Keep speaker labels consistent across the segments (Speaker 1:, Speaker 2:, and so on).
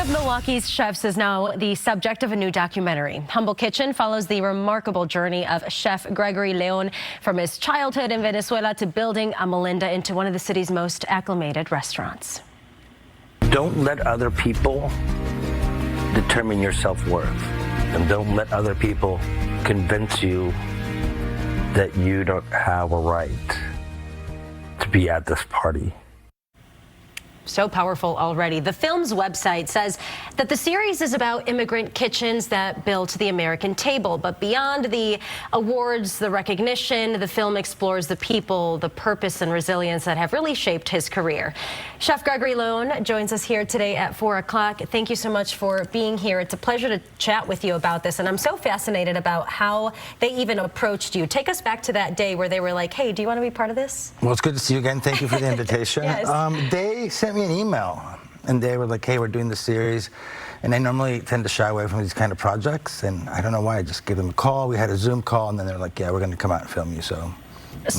Speaker 1: of Milwaukee's chefs is now the subject of a new documentary. Humble Kitchen follows the remarkable journey of Chef Gregory León from his childhood in Venezuela to building a Melinda into one of the city's most acclamated restaurants.
Speaker 2: Don't let other people determine your self-worth, and don't let other people convince you that you don't have a right to be at this party.
Speaker 1: So powerful already. The film's website says that the series is about immigrant kitchens that built the American table. But beyond the awards, the recognition, the film explores the people, the purpose and resilience that have really shaped his career. Chef Gregory León joins us here today at 4 o'clock. Thank you so much for being here. It's a pleasure to chat with you about this. And I'm so fascinated about how they even approached you. Take us back to that day where they were like, hey, do you want to be part of this?
Speaker 3: Well, it's good to see you again. Thank you for the invitation.
Speaker 1: Yes.
Speaker 3: They sent me an email, and they were like, hey, we're doing the series. And I normally tend to shy away from these kind of projects, and I don't know why. I just gave them a call. We had a Zoom call, and then they're like, yeah, we're going to come out and film you. So,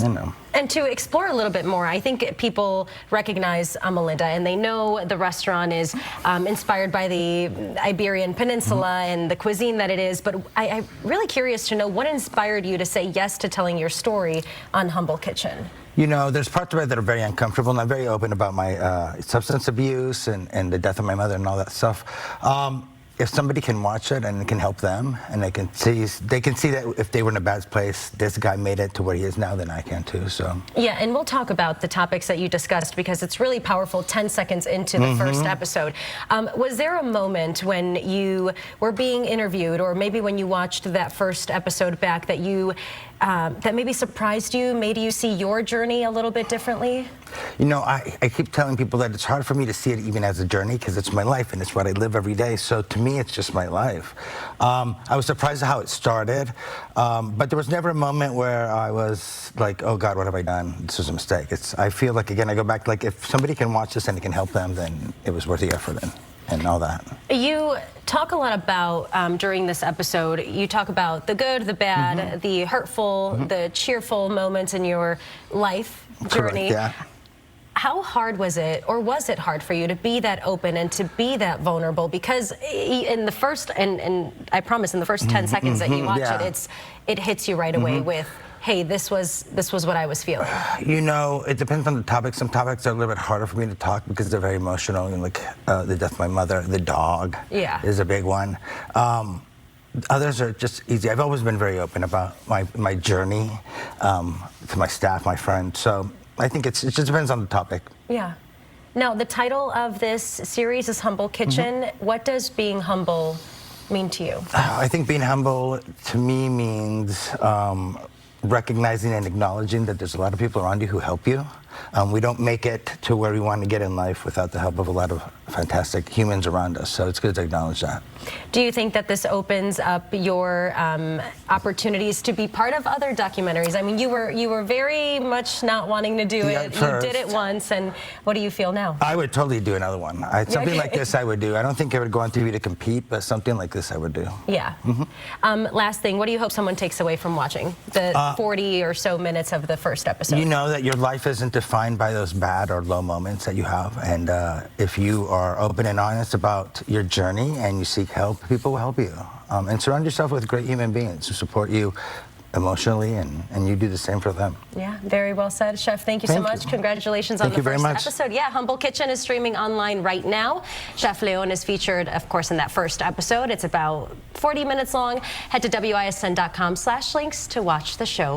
Speaker 3: you know.
Speaker 1: And to explore a little bit more, I think people recognize Melinda, and they know the restaurant is inspired by the Iberian Peninsula and the cuisine that it is. But I'm really curious to know what inspired you to say yes to telling your story on Humble Kitchen.
Speaker 3: You know, there's parts of it that are very uncomfortable, and I'm very open about my substance abuse and the death of my mother and all that stuff. If somebody can watch it and it can help them, and they can see that if they were in a bad place, this guy made it to where he is now, then I can too. So
Speaker 1: yeah, and we'll talk about the topics that you discussed because it's really powerful. 10 seconds into the first episode, was there a moment when you were being interviewed, or maybe when you watched that first episode back, that you that maybe surprised you, made you see your journey a little bit differently?
Speaker 3: You know, I keep telling people that it's hard for me to see it even as a journey because it's my life and it's what I live every day. So to me, it's just my life. I was surprised at how it started, but there was never a moment where I was like, oh God, what have I done? This was a mistake. I feel like, again, I go back, like if somebody can watch this and it can help them, then it was worth the effort and all that. You
Speaker 1: talk a lot about, during this episode, you talk about the good, the bad, the hurtful, the cheerful moments in your life journey.
Speaker 3: Correct, yeah.
Speaker 1: How hard was it, or was it hard for you to be that open and to be that vulnerable? Because in the first, and I promise in the first 10 seconds that you watch it hits you right away with, hey, this was what I was feeling.
Speaker 3: You know, it depends on the topic. Some topics are a little bit harder for me to talk because they're very emotional, and like the death of my mother, the dog is a big one. Others are just easy. I've always been very open about my journey to my staff, my friends. So I think it just depends on the topic.
Speaker 1: Yeah. Now, the title of this series is Humble Kitchen. What does being humble mean to you?
Speaker 3: I think being humble to me means recognizing and acknowledging that there's a lot of people around you who help you. We don't make it to where we want to get in life without the help of a lot of fantastic humans around us, so it's good to acknowledge that.
Speaker 1: Do you think that this opens up your opportunities to be part of other documentaries? I mean, you were very much not wanting to do it. You did it once, and what do you feel now? I
Speaker 3: would totally do another one. Something like this I would do. I don't think I would go on TV to compete, but something like this I would do.
Speaker 1: Yeah. Last thing, what do you hope someone takes away from watching the 40 or so minutes of the first episode?
Speaker 3: You know that your life isn't defined by those bad or low moments that you have, and if you are open and honest about your journey and you seek help, people will help you. And surround yourself with great human beings who support you emotionally, and you do the same for them.
Speaker 1: Yeah, very well said. Chef, thank you so much. Congratulations on the first episode. Yeah, Humble Kitchen is streaming online right now. Chef León is featured, of course, in that first episode. It's about 40 minutes long. Head to WISN.com/links to watch the show.